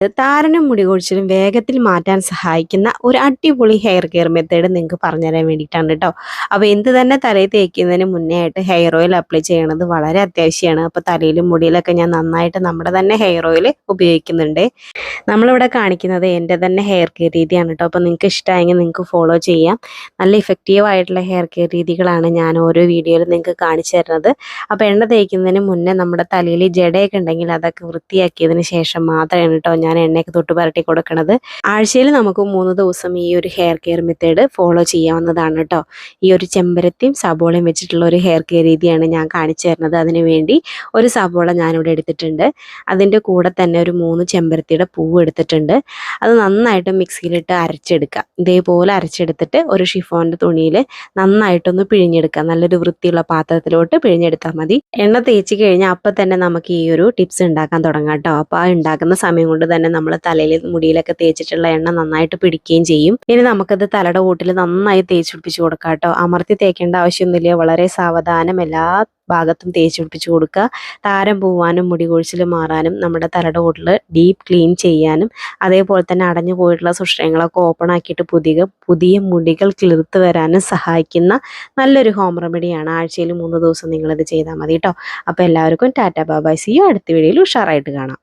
താരനും മുടി കൊഴിച്ചിലും വേഗത്തിൽ മാറ്റാൻ സഹായിക്കുന്ന ഒരു അടിപൊളി ഹെയർ കെയർ മെത്തേഡ് നിങ്ങൾക്ക് പറഞ്ഞുതരാൻ വേണ്ടിയിട്ടാണ് കേട്ടോ. അപ്പോൾ എന്ത് തന്നെ തലയിൽ തേക്കുന്നതിന് മുന്നേ ആയിട്ട് ഹെയർ ഓയിൽ അപ്ലൈ ചെയ്യണത് വളരെ അത്യാവശ്യമാണ്. അപ്പോൾ തലയിലും മുടിയിലൊക്കെ ഞാൻ നന്നായിട്ട് നമ്മുടെ തന്നെ ഹെയർ ഓയിൽ ഉപയോഗിക്കുന്നുണ്ട്. നമ്മളിവിടെ കാണിക്കുന്നത് എൻ്റെ തന്നെ ഹെയർ കെയർ രീതിയാണ് കേട്ടോ. അപ്പോൾ നിങ്ങൾക്ക് ഇഷ്ടമായെങ്കിൽ നിങ്ങൾക്ക് ഫോളോ ചെയ്യാം. നല്ല ഇഫക്റ്റീവ് ആയിട്ടുള്ള ഹെയർ കെയർ രീതികളാണ് ഞാൻ ഓരോ വീഡിയോയിലും നിങ്ങൾക്ക് കാണിച്ചു തരുന്നത്. അപ്പോൾ എണ്ണ തേക്കുന്നതിന് മുന്നേ നമ്മുടെ തലയിൽ ജടയൊക്കെ ഉണ്ടെങ്കിൽ അതൊക്കെ വൃത്തിയാക്കിയതിന് ശേഷം മാത്രമാണ് കേട്ടോ ഞാൻ എണ്ണയൊക്കെ തൊട്ട് പുരട്ടി കൊടുക്കണത്. ആഴ്ചയിൽ നമുക്ക് 3 ദിവസം ഈ ഒരു ഹെയർ കെയർ മെത്തേഡ് ഫോളോ ചെയ്യാവുന്നതാണ് കേട്ടോ. ഈ ഒരു ചെമ്പരത്തിയും സബോളയും വെച്ചിട്ടുള്ള ഒരു ഹെയർ കെയർ രീതിയാണ് ഞാൻ കാണിച്ചു തരുന്നത്. അതിനു വേണ്ടി ഒരു സബോള ഞാനിവിടെ എടുത്തിട്ടുണ്ട്. അതിൻ്റെ കൂടെ തന്നെ ഒരു 3 ചെമ്പരത്തിയുടെ പൂവ് എടുത്തിട്ടുണ്ട്. അത് നന്നായിട്ട് മിക്സിയിലിട്ട് അരച്ചെടുക്കുക. ഇതേപോലെ അരച്ചെടുത്തിട്ട് ഒരു ഷിഫോണിൻ്റെ തുണിയിൽ നന്നായിട്ടൊന്ന് പിഴിഞ്ഞെടുക്കുക. നല്ലൊരു വൃത്തിയുള്ള പാത്രത്തിലോട്ട് പിഴിഞ്ഞെടുത്താൽ മതി. എണ്ണ തേച്ച് കഴിഞ്ഞാൽ അപ്പം തന്നെ നമുക്ക് ഈ ഒരു ടിപ്സ് ഉണ്ടാക്കാൻ തുടങ്ങാം കേട്ടോ. അപ്പോൾ ആ ഉണ്ടാക്കുന്ന സമയം കൊണ്ട് തന്നെ നമ്മൾ തലയിൽ മുടിയിലൊക്കെ തേച്ചിട്ടുള്ള എണ്ണ നന്നായിട്ട് പിടിക്കുകയും ചെയ്യും. ഇനി നമുക്കത് തലയുടെ കൂട്ടിൽ നന്നായി തേച്ച് പിടിപ്പിച്ച് കൊടുക്കാം കേട്ടോ. അമർത്തി തേക്കേണ്ട ആവശ്യമൊന്നുമില്ല. വളരെ സാവധാനം എല്ലാ ഭാഗത്തും തേച്ച് പിടിപ്പിച്ച് കൊടുക്കുക. താരം പോവാനും മുടി കൊഴിച്ചിൽ മാറാനും നമ്മുടെ തലയുടെ കൂട്ടിൽ ഡീപ്പ് ക്ലീൻ ചെയ്യാനും അതേപോലെ തന്നെ അടഞ്ഞു പോയിട്ടുള്ള സുഷിരങ്ങളൊക്കെ ഓപ്പൺ ആക്കിയിട്ട് പുതിയ മുടികൾ കിളിർത്ത് വരാനും സഹായിക്കുന്ന നല്ലൊരു ഹോം റെമഡിയാണ്. ആഴ്ചയിൽ 3 ദിവസം നിങ്ങളിത് ചെയ്താൽ മതി കേട്ടോ. അപ്പോൾ എല്ലാവർക്കും tata bye bye. See you. അടുത്ത വീഡിയോയിൽ ഉഷാറായിട്ട് കാണാം.